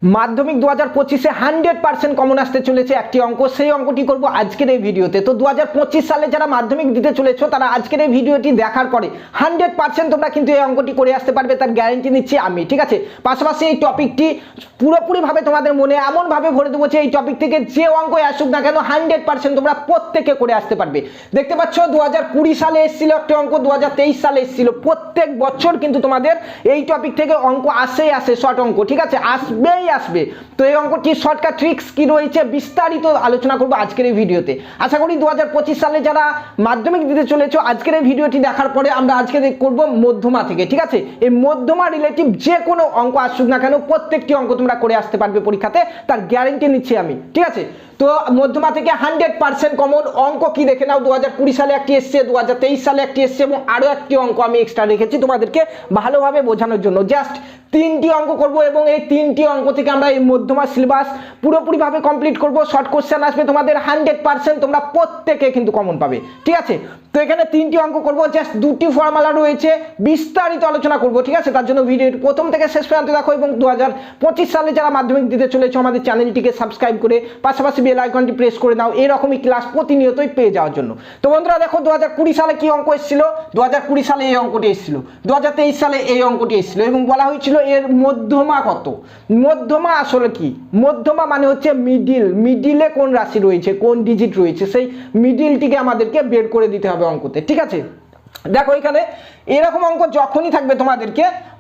মাধ্যমিক 2025-এ 100% কমন আসতে চলেছে একটি অঙ্ক, সেই অঙ্কটি করব আজকের এই ভিডিওতে। তো 2025 সালে যারা মাধ্যমিক দিতে চলেছো তারা আজকের এই ভিডিওটি দেখার পরে 100% তোমরা কিন্তু এই অঙ্কটি করে আসতে পারবে, তার গ্যারান্টি নিচ্ছি আমি, ঠিক আছে। পাশাপাশি এই টপিকটি পুরোপুরিভাবে তোমাদের মনে এমনভাবে ভরে দেবো যে এই টপিক থেকে যে অঙ্ক আসুক না কেন 100% তোমরা প্রত্যেকে করে আসতে পারবে। দেখতে পাচ্ছ 2020 সালে এসেছিল একটি অঙ্ক, 2023 সালে এসেছিল। প্রত্যেক বছর কিন্তু তোমাদের এই টপিক থেকে অঙ্ক আসেই আসে, শর্ট অঙ্ক, ঠিক আছে, আসবেই আসবে। তো এই অঙ্কটি শর্টকাট ট্রিক্স কি রয়েছে বিস্তারিত আলোচনা করব আজকের এই ভিডিওতে। আশা করি 2025 সালে যারা মাধ্যমিক দিতে চলেছো আজকের এই ভিডিওটি দেখার পরে আমরা আজকে করব মধ্যমা থেকে, ঠিক আছে। এই মধ্যমা রিলেটিভ যে কোনো অঙ্ক আসুক না কেন প্রত্যেকটি অঙ্ক তোমরা করে আসতে পারবে পরীক্ষাতে, তার গ্যারান্টি নিচ্ছি আমি, ঠিক আছে। তো মধ্যমা থেকে 100% কমন অঙ্ক কি দেখে নাও। 2020 সালে একটি এসছে, 2023 সালে একটি এসছে এবং আরো একটি অঙ্ক আমি এক্সট্রা রেখেছি তোমাদেরকে ভালোভাবে বোঝানোর জন্য। জাস্ট 3টি অঙ্ক করব এবং এই 3টি অঙ্ক থেকে আমরা এই মধ্যমা সিলেবাস পুরোপুরিভাবে কমপ্লিট করব। শর্ট কোশ্চেন আসবে তোমাদের 100%, তোমরা প্রত্যেকে কিন্তু কমন পাবে, ঠিক আছে। তো এখানে 3টি অঙ্ক করব, জাস্ট 2টি ফর্মুলা রয়েছে, বিস্তারিত আলোচনা করব, ঠিক আছে। তার জন্য ভিডিওটি প্রথম থেকে শেষ পর্যন্ত দেখো এবং 2025 সালে যারা মাধ্যমিক দিতে চলেছো আমাদের চ্যানেলটিকে সাবস্ক্রাইব করে পাশাপাশি বেল আইকনটি প্রেস করে নাও এরকমই ক্লাস প্রতিনিয়তই পেয়ে যাওয়ার জন্য। তো বন্ধুরা দেখো 2020 সালে কি অঙ্ক এসেছিল, 2020 সালে এই অঙ্কটি এসেছিল, 2023 সালে এই অঙ্কটি এসেছিল এবং বলা হয়েছিল এর মধ্যমা কত। মধ্যমা আসলে কি? মধ্যমা মানে হচ্ছে মিডিল, মিডিলে কোন রাশি রয়েছে, কোন ডিজিট রয়েছে, সেই মিডিলটিকে আমাদেরকে বের করে দিতে হবে অঙ্কতে, ঠিক আছে। দেখো এখানে এরকম অঙ্ক যখনই থাকবে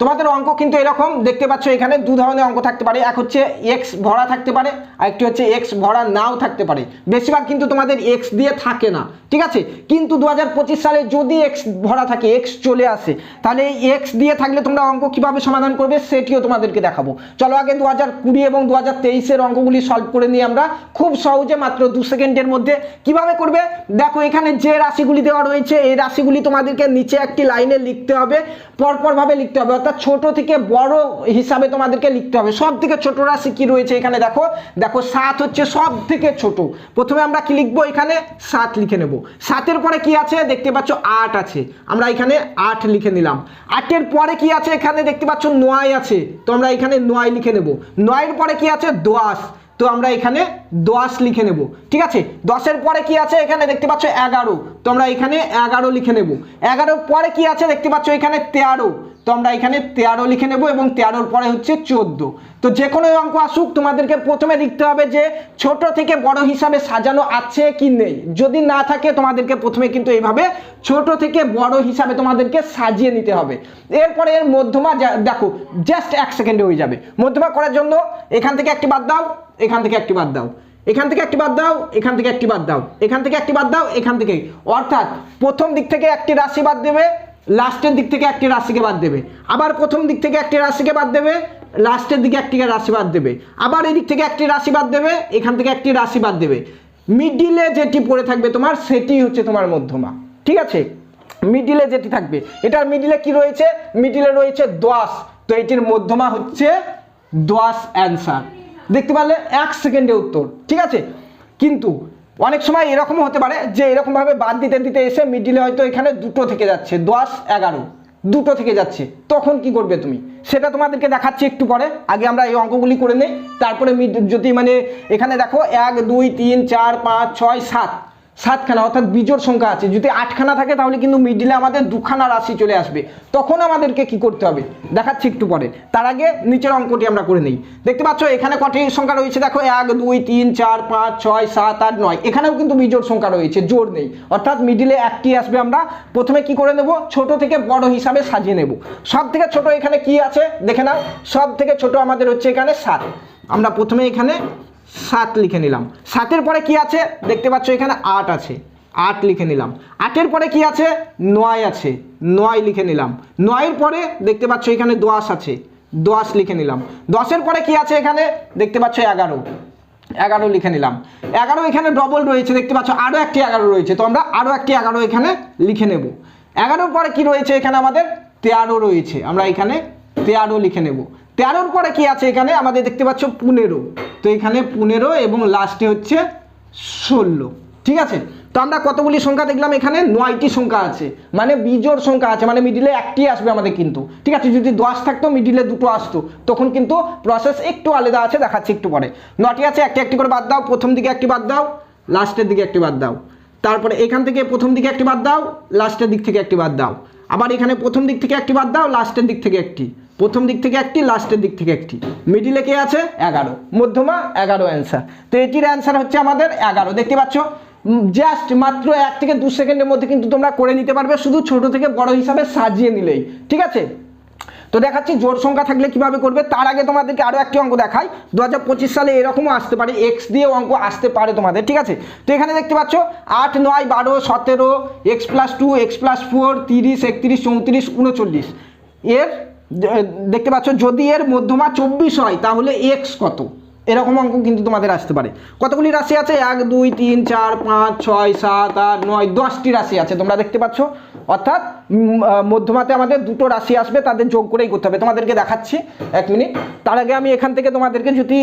তোমাদের অঙ্ক কিন্তু এরকম দেখতে পাচ্ছ। এখানে দু ধরনের অঙ্ক থাকতে পারে, এক হচ্ছে এক্স ভরা থাকতে পারে আর একটি হচ্ছে এক্স ভরা নাও থাকতে পারে। বেশিরভাগ কিন্তু তোমাদের এক্স দিয়ে থাকে না, ঠিক আছে। কিন্তু 2025 সালে যদি এক্স ভরা থাকে, এক্স চলে আসে, তাহলে এই এক্স দিয়ে থাকলে তোমরা অঙ্ক কিভাবে সমাধান করবে সেটিও তোমাদেরকে দেখাবো। চলো আগে 2020 এবং 2023-এর অঙ্কগুলি সলভ করে নিই আমরা খুব সহজে, মাত্র 2 সেকেন্ডের মধ্যে। কিভাবে করবে দেখো, এখানে যে রাশিগুলি দেওয়া রয়েছে এই রাশিগুলি তোমাদেরকে নিচে একটি লাইনে লিখতে হবে, পরপর ভাবে লিখতে হবে, অর্থাৎ ছোট থেকে বড় হিসাবে তোমাদেরকে লিখতে হবে। সব থেকে ছোট রাশি কি রয়েছে এখানে দেখো, দেখো 7 হচ্ছে সব থেকে ছোট। প্রথমে আমরা কি লিখবো, এখানে 7 লিখে নেব। 7-এর পরে কি আছে দেখতে পাচ্ছ 8 আছে, আমরা এখানে 8 লিখে নিলাম। 8-এর পরে কি আছে এখানে দেখতে পাচ্ছ 9 আছে, তো আমরা এখানে 9 লিখে নেব। 9-এর পরে কি আছে 10, তো আমরা এখানে 10 লিখে নেব, ঠিক আছে। 10-এর পরে কি আছে এখানে দেখতে পাচ্ছ 11, তো আমরা এখানে 11 লিখে নেব। 11-এর পরে কি আছে দেখতে পাচ্ছ এখানে 13, তো আমরা এখানে 13 লিখে নেব এবং 13-এর পরে হচ্ছে 14। তো যে কোনো অঙ্ক আসুক তোমাদেরকে প্রথমে লিখতে হবে যে ছোট থেকে বড় হিসাবে সাজানো আছে কি নেই। যদি না থাকে তোমাদেরকে প্রথমে কিন্তু এইভাবে ছোট থেকে বড় হিসাবে তোমাদেরকে সাজিয়ে নিতে হবে। এরপরে এর মধ্যমা দেখো জাস্ট 1 সেকেন্ডে হয়ে যাবে। মধ্যমা করার জন্য এখান থেকে একটি বাদ দাও, এখান থেকে একটি বাদ দাও, এখান থেকে একটি বাদ দাও, এখান থেকে একটি বাদ দাও, এখান থেকে একটি বাদ দাও, এখান থেকে, অর্থাৎ প্রথম দিক থেকে একটি রাশি বাদ দেবে, লাস্টের দিক থেকে একটি রাশিকে বাদ দেবে, আবার প্রথম দিক থেকে একটি রাশিকে বাদ দেবে, লাস্টের দিকে একটি রাশি বাদ দেবে, আবার এদিক থেকে একটি রাশি বাদ দেবে, এখান থেকে একটি রাশি বাদ দেবে। মিডিলে যেটি পড়ে থাকবে তোমার সেটি হচ্ছে তোমার মধ্যমা, ঠিক আছে। মিডিলে যেটি থাকবে, এটার মিডিলে কি রয়েছে, মিডিলে রয়েছে 10, তো এটির মধ্যমা হচ্ছে 10 অ্যান্সার। দেখতে পারলে 1 সেকেন্ডে উত্তর, ঠিক আছে। কিন্তু অনেক সময় এরকম হতে পারে যে এরকম ভাবে বাদ দিতে দিতে এসে মিডিলে হয়তো এখানে 2টো থেকে যাচ্ছে, 10, 11 2টো থেকে যাচ্ছে, তখন কি করবে তুমি সেটা তোমাদেরকে দেখাচ্ছি একটু পরে। আগে আমরা এই অঙ্কগুলি করে নেই, তারপরে যদি মানে এখানে দেখো 1 2 3 4 5 6 7 7খানা অর্থাৎ বিজোড় সংখ্যা আছে। যদি 8খানা থাকে তাহলে কিন্তু মিডিলে আমাদের 2খানা রাশি চলে আসবে, তখন আমাদেরকে কি করতে হবে দেখাচ্ছি একটু পরে। তার আগে নিচের অঙ্কটি আমরা করে নেই। দেখতে পাচ্ছ এখানে কটি সংখ্যা রয়েছে দেখো, 1 2 3 4 5 6 7 8 9, এখানেও কিন্তু বিজোড় সংখ্যা রয়েছে, জোড় নেই, অর্থাৎ মিডিলে একটি আসবে। আমরা প্রথমে কি করে নেব, ছোট থেকে বড় হিসাবে সাজিয়ে নেব। সব থেকে ছোট এখানে কি আছে দেখে নাও, সব থেকে ছোট আমাদের হচ্ছে এখানে 7, আমরা প্রথমে এখানে 7 লিখে নিলাম। 7-এর পরে কি আছে দেখতে পাচ্ছ এখানে 8 আছে, 8 লিখে নিলাম। 8-এর পরে কি আছে 9 আছে, 9 লিখে নিলাম। 9-এর পরে দেখতে পাচ্ছ এখানে 10 আছে, 10 লিখে নিলাম। 10-এর পরে কি আছে এখানে দেখতে পাচ্ছ 11, 11 লিখে নিলাম। 11 এখানে ডবল রয়েছে দেখতে পাচ্ছ, আরো একটি 11 রয়েছে, তো আমরা আরো একটি 11 এখানে লিখে নেব। 11-এর পরে কি রয়েছে এখানে আমাদের 13 রয়েছে, আমরা এখানে 13 লিখে নেব। 13-এর পরে কি আছে এখানে আমাদের দেখতে পাচ্ছ 15, তো এখানে 15 এবং লাস্টে হচ্ছে 16, ঠিক আছে। তো আমরা কতগুলি সংখ্যা দেখলাম, এখানে 9টি সংখ্যা আছে, মানে বিজোড় সংখ্যা আছে, মানে মিডিলে একটি আসবে আমাদের কিন্তু, ঠিক আছে। যদি 10 থাকতো মিডিলে দুটো আসতো, তখন কিন্তু প্রসেস একটু আলাদা আছে, দেখাচ্ছি একটু পরে। 9টি আছে, একটি একটি করে বাদ দাও, প্রথম দিকে একটি বাদ দাও, লাস্টের দিকে একটি বাদ দাও, তারপরে এখান থেকে প্রথম দিকে একটি বাদ দাও, লাস্টের দিক থেকে একটি বাদ দাও, আবার এখানে প্রথম দিক থেকে একটি বাদ দাও, লাস্টের দিক থেকে একটি, প্রথম দিক থেকে একটি, লাস্টের দিক থেকে একটি, মিডিলে কে আছে 11, মধ্যমা 11 অ্যান্সার। তো এটির অ্যান্সার হচ্ছে আমাদের 11। দেখতে পাচ্ছ, জাস্ট মাত্র 1 থেকে 2 সেকেন্ডের মধ্যে কিন্তু তোমরা করে নিতে পারবে, শুধু ছোট থেকে বড় হিসাবে সাজিয়ে নিলেই, ঠিক আছে। তো দেখাচ্ছি জোড় সংখ্যা থাকলে কিভাবে করবে। তার আগে তোমাদেরকে আরও একটি অঙ্ক দেখাই। 2025 সালে এরকমও আসতে পারে, এক্স দিয়ে অঙ্ক আসতে পারে তোমাদের, ঠিক আছে। তো এখানে দেখতে পাচ্ছ 8, 9, 12, 17, x+2, x+4, 30, 31, 34, 39 এর দেখতে পাচ্ছ, যদি এর মধ্যমা 24 হয় তাহলে এক্স কত, এরকম অঙ্ক কিন্তু তোমাদের আসতে পারে। কতগুলি রাশি আছে? 1, 2, 3, 4, 5, 6, 7, 8, 9, 10টি রাশি আছে, তোমরা দেখতে পাচ্ছ। অর্থাৎ মধ্যমাতে আমাদের দুটো রাশি আসবে, তাদের যোগ করেই করতে হবে। তোমাদেরকে দেখাচ্ছি 1 মিনিট। তার আগে আমি এখান থেকে তোমাদেরকে, যদি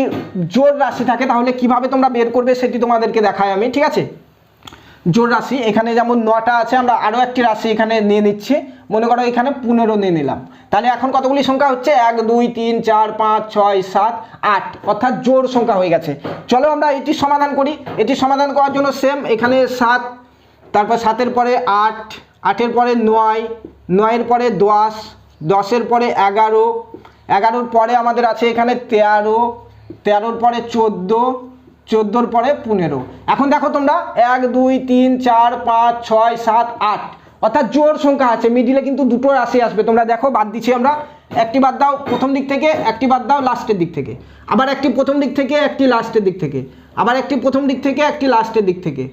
জোড় রাশি থাকে তাহলে কিভাবে তোমরা বের করবে সেটি তোমাদেরকে দেখাই আমি, ঠিক আছে। জোড় রাশি এখানে যেমন 9টা আছে, আমরা আরও একটি রাশি এখানে নিয়ে নিচ্ছি, মনে করো এখানে 15 নিয়ে নিলাম। তাহলে এখন কতগুলি সংখ্যা হচ্ছে? 1, 2, 3, 4, 5, 6, 7, 8, অর্থাৎ জোড় সংখ্যা হয়ে গেছে। চলো আমরা এটি সমাধান করি। এটি সমাধান করার জন্য সেম, এখানে 7, তারপর 7-এর পরে 8, 8-এর পরে 9, 9-এর পরে 10, 10-এর পরে 11, 11-র পরে আমাদের আছে এখানে 13, 13-র পরে 14, 14-র পরে 15। এখন দেখো তোমরা 1, 2, 3, 4, 5, 6, 7, 8, অর্থাৎ জোড় সংখ্যা আছে, মিডিলে কিন্তু দুটো রাশি আসবে। তোমরা দেখো বাদ দিচ্ছি আমরা, একটি বাদ দাও প্রথম দিক থেকে, একটি বাদ দাও লাস্টের দিক থেকে, আবার একটি প্রথম দিক থেকে, একটি লাস্টের দিক থেকে, আবার একটি প্রথম দিক থেকে, একটি লাস্টের দিক থেকে।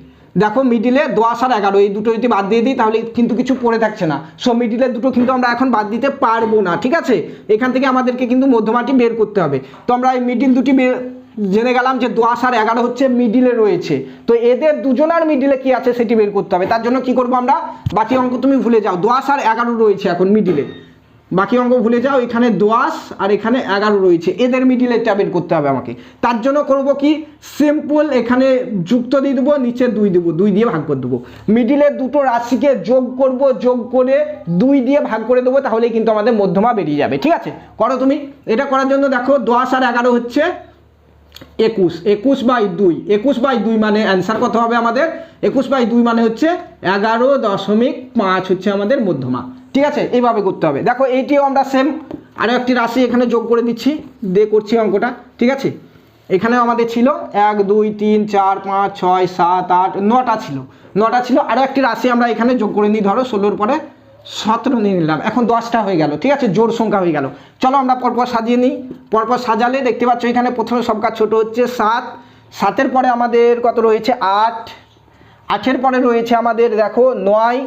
দেখো মিডিলে 10 আর 11, এই দুটো যদি বাদ দিয়ে দিই তাহলে কিন্তু কিছু পড়ে থাকছে না। সো মিডিলের দুটো কিন্তু আমরা এখন বাদ দিতে পারবো না, ঠিক আছে। এখান থেকে আমাদেরকে কিন্তু মধ্যমাটি বের করতে হবে। তো আমরা এই মিডিল দুটি জেনে গেলাম যে 10 আর 11 হচ্ছে মিডিলে রয়েছে। তো এদের দুজনার মিডিলে কি আছে সেটি বের করতে হবে। তার জন্য কি করবো আমরা, বাকি অঙ্ক তুমি ভুলে যাও, 10 আর 11 রয়েছে এখন মিডিলে, বাকি অঙ্ক ভুলে যাও, এখানে 10 আর এখানে 11 রয়েছে, এদের মিডিলেটা বের করতে হবে আমাকে। তার জন্য করব কি, সিম্পল এখানে যুক্ত দিয়ে দেবো, নিচে 2 দেবো, 2 দিয়ে ভাগ করে দেবো। মিডিলের দুটো রাশিকে যোগ করব, যোগ করে 2 দিয়ে ভাগ করে দেবো, তাহলেই কিন্তু আমাদের মধ্যমা বেরিয়ে যাবে, ঠিক আছে। করো তুমি। এটা করার জন্য দেখো 10 আর 11 হচ্ছে 21, 21/2, 21/2 মানে অ্যান্সার কত হবে আমাদের? 21/2 মানে হচ্ছে 11.5 হচ্ছে আমাদের মধ্যমা, ঠিক আছে। এইভাবে করতে হবে। দেখো এইটিও আমরা সেম আরও একটি রাশি এখানে যোগ করে দিচ্ছি, দিয়ে করছি অঙ্কটা, ঠিক আছে। এখানেও আমাদের ছিল 1, 2, 3, 4, 5, 6, 7, 8, 9টা ছিল, 9টা ছিল। আরও একটি রাশি আমরা এখানে যোগ করে নিই, ধরো 16-র পরে 17 নিয়ে নিলাম, এখন 10টা হয়ে গেল, ঠিক আছে, জোড় সংখ্যা হয়ে গেল। চলো আমরা পরপর সাজিয়ে নিই। পরপর সাজালে দেখতে পাচ্ছ এখানে প্রথমে সংখ্যা ছোট হচ্ছে 7, 7-এর পরে আমাদের কত রয়েছে? 8, 8-এর পরে রয়েছে আমাদের দেখো 9,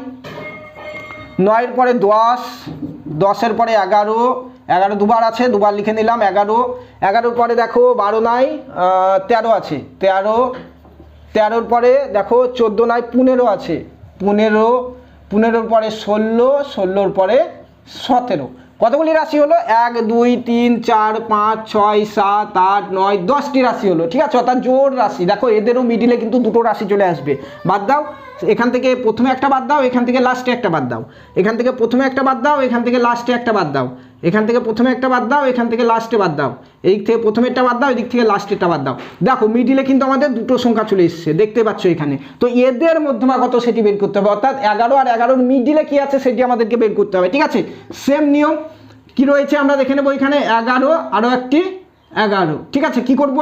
9-এর পরে 10, 10-এর পরে 11, 11 দুবার আছে, দুবার লিখে নিলাম 11, 11-এর পরে দেখো 12 নাই, 13 আছে, 13, 13-এর পরে দেখো 14 নাই, 15 আছে, 15, 15-এর পরে 16, 16-এর পরে 17। কতগুলি রাশি হলো? 1, 2, 3, 4, 5, 6, 7, 8, 9, 10টি রাশি হলো, ঠিক আছে। অর্থাৎ জোড় রাশি। দেখো এদেরও মিডিলে কিন্তু দুটো রাশি চলে আসবে। বাদ দাও, এখান থেকে প্রথমে একটা বাদ দাও, এখান থেকে লাস্টে একটা বাদ দাও, এখান থেকে প্রথমে একটা বাদ দাও, এখান থেকে লাস্টে একটা বাদ দাও, এখান থেকে প্রথমে একটা বাদ দাও, এখান থেকে লাস্টে বাদ দাও, এই থেকে প্রথমে একটা বাদ দাও, এদিক থেকে লাস্টেরটা বাদ দাও। দেখো মিডিলে কিন্তু আমাদের দুটো সংখ্যা চলে এসেছে, দেখতে পাচ্ছ এখানে। তো এদের মধ্যমা কত সেটি বের করতে হবে, অর্থাৎ 11 আর 11-র মিডিলে কি আছে সেটি আমাদেরকে বের করতে হবে, ঠিক আছে। সেম নিয়ম কি রয়েছে আমরা দেখে নেবো। এখানে 11, আরও একটি 11, ঠিক আছে। কি করব,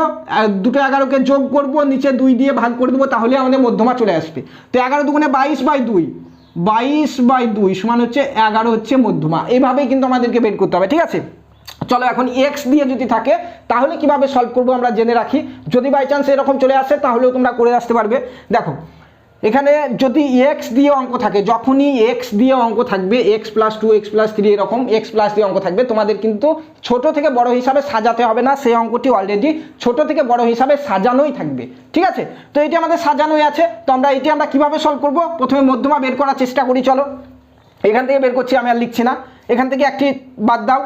দুটো 11কে যোগ করব, নিচে 2 দিয়ে ভাগ করে দেবো, তাহলে আমাদের মধ্যমা চলে আসবে। তো 11 দুগুণে 22/2, 22/2 সমান হচ্ছে 11 হচ্ছে মধ্যমা। এইভাবেই কিন্তু আমাদেরকে বের করতে হবে, ঠিক আছে। চলো এখন এক্স দিয়ে যদি থাকে তাহলে কিভাবে সলভ করবো আমরা জেনে রাখি। যদি বাই চান্স এরকম চলে আসে তাহলেও তোমরা করে আসতে পারবে। দেখো এখানে যদি এক্স দিয়ে অঙ্ক থাকে, যখনই এক্স দিয়ে অঙ্ক থাকবে, x+2, x+3 এরকম x+ দিয়ে অঙ্ক থাকবে, তোমাদের কিন্তু ছোট থেকে বড় হিসাবে সাজাতে হবে না, সেই অঙ্কটি অলরেডি ছোট থেকে বড় হিসাবে সাজানোই থাকবে, ঠিক আছে। তো এটি আমাদের সাজানোই আছে। তো এটি আমরা কিভাবে সলভ করব, প্রথমে মধ্যমা বের করার চেষ্টা করি। চলো এখান থেকে বের করছি, আমি আর লিখছি না, এখান থেকে একটি বাদ দাও,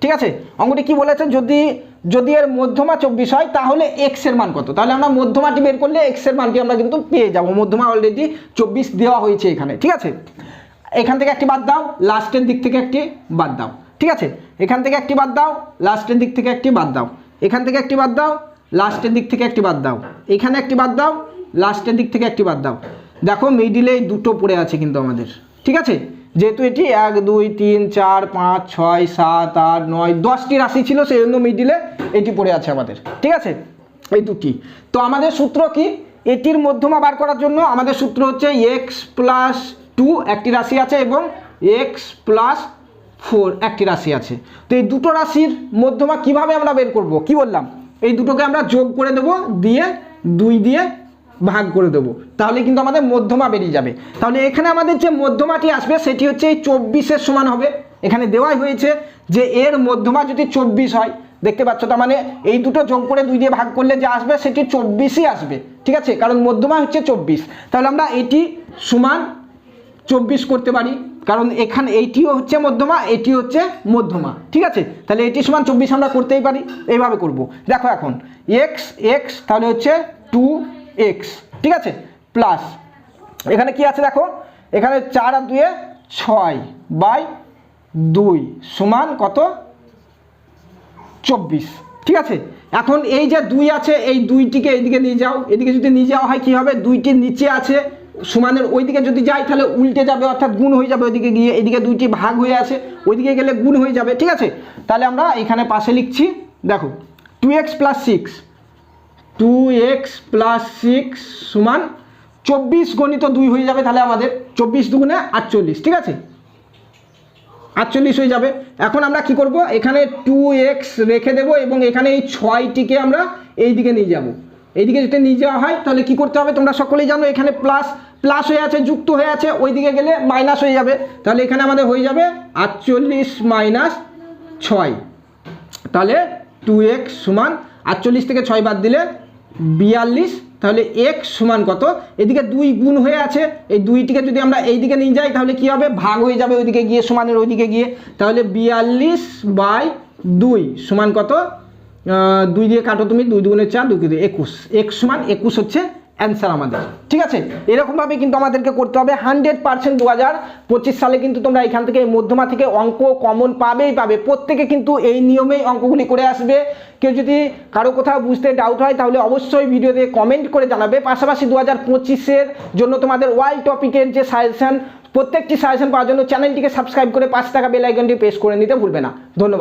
ঠিক আছে। অঙ্কটি কি বলেছে, যদি যদি এর মধ্যমা 24 হয় তাহলে এক্স এর মান কত, তাহলে আমরা মধ্যমাটি বের করলে এক্স এর মানটি আমরা কিন্তু পেয়ে যাব। মধ্যমা অলরেডি 24 দেওয়া হয়েছে এখানে, ঠিক আছে। এখান থেকে একটি বাদ দাও, লাস্টের দিক থেকে একটি বাদ দাও, ঠিক আছে। এখান থেকে একটি বাদ দাও, লাস্টের দিক থেকে একটি বাদ দাও, এখান থেকে একটি বাদ দাও, লাস্টের দিক থেকে একটি বাদ দাও, এখানে একটি বাদ দাও, লাস্টের দিক থেকে একটি বাদ দাও। দেখো মিডিলে এই দুটো পড়ে আছে কিন্তু আমাদের, ঠিক আছে। যেহেতু এটি 1 2 3 4 5 6 7 8 9 10টি রাশি ছিল, সেই জন্য মিডিলে এটি পড়ে আছে আমাদের, ঠিক আছে, এই দুটি। তো আমাদের সূত্র কি, এটির মধ্যমা বার করার জন্য আমাদের সূত্র হচ্ছে এক্স প্লাস 2 একটি রাশি আছে এবং এক্স প্লাস 4 একটি রাশি আছে। তো এই দুটো রাশির মধ্যমা কিভাবে আমরা বের করব, কি বললাম, এই দুটোকে আমরা যোগ করে দেব, দিয়ে 2 দিয়ে ভাগ করে দেবো, তাহলে কিন্তু আমাদের মধ্যমা বেরিয়ে যাবে। তাহলে এখানে আমাদের যে মধ্যমাটি আসবে সেটি হচ্ছে এই 24-এর সমান হবে। এখানে দেওয়াই হয়েছে যে এর মধ্যমা যদি 24 হয়, দেখতে পাচ্ছ, তার মানে এই দুটো যোগ করে 2 দিয়ে ভাগ করলে যে আসবে সেটি 24ই আসবে, ঠিক আছে, কারণ মধ্যমা হচ্ছে 24। তাহলে আমরা এটি সমান 24 করতে পারি, কারণ এখানে এইটিও হচ্ছে মধ্যমা, এটি হচ্ছে মধ্যমা, ঠিক আছে। তাহলে এটি সমান 24 আমরা করতেই পারি, এইভাবে করব। দেখো এখন এক্স এক্স তাহলে হচ্ছে 2x, ঠিক আছে, প্লাস এখানে কি আছে দেখো, এখানে 4 আর 2 6/2 সমান কত, 24, ঠিক আছে। এখন এই যে 2 আছে, এই 2টিকে এইদিকে নিয়ে যাও, এদিকে যদি নিয়ে যাওয়া হয় কি হবে, 2টির নিচে আছে সমানের ওইদিকে যদি যাই তাহলে উল্টে যাবে, অর্থাৎ গুণ হয়ে যাবে ওইদিকে গিয়ে, এদিকে 2টি ভাগ হয়ে আছে, ওইদিকে গেলে গুণ হয়ে যাবে, ঠিক আছে। তাহলে আমরা এখানে পাশে লিখছি, দেখো 2x + 6 2x + 6 সমান 24 গণিত 2 হয়ে যাবে, তাহলে আমাদের 24 দুগুণে 48, ঠিক আছে, 48 হয়ে যাবে। এখন আমরা কি করব, এখানে 2x রেখে দেব এবং এখানে এই 6টিকে আমরা এই দিকে নিয়ে যাব। এইদিকে যদি নিয়ে যাওয়া হয় তাহলে কি করতে হবে, তোমরা সকলেই জানো, এখানে প্লাস প্লাস হয়ে আছে, যুক্ত হয়ে আছে, ওইদিকে গেলে মাইনাস হয়ে যাবে। তাহলে এখানে আমাদের হয়ে যাবে 48 - 6, তাহলে 2x সমান 48 থেকে 6 বাদ দিলে 42, তাহলে x সমান কত, এদিকে 2 গুণ হয়ে আছে, এই 2টিকে যদি আমরা এই দিকে নিয়ে যাই তাহলে কি হবে, ভাগ হয়ে যাবে ওইদিকে গিয়ে, সমানের ওইদিকে গিয়ে, তাহলে 42/2 সমান কত, 2 দিয়ে কাটো তুমি, 2 দুগুণে 4, 2 দিয়ে 21, x সমান 21 হচ্ছে অ্যান্সার আমাদের, ঠিক আছে। এরকমভাবে কিন্তু আমাদেরকে করতে হবে 100%। 2025 সালে কিন্তু তোমরা এখান থেকে মধ্যমা থেকে অঙ্ক কমন পাবেই পাবে, প্রত্যেকে কিন্তু এই নিয়মেই অঙ্কগুলি করে আসবে। কেউ যদি কারো কোথাও বুঝতে ডাউট হয় তাহলে অবশ্যই ভিডিওতে কমেন্ট করে জানাবে। পাশাপাশি 2025-এর জন্য তোমাদের ওয়াল টপিকের যে সাজেশন, প্রত্যেকটি সাজেশন পাওয়ার জন্য চ্যানেলটিকে সাবস্ক্রাইব করে 5 টাকা বেল আইকনটি প্রেস করে নিতে ভুলবে না। ধন্যবাদ।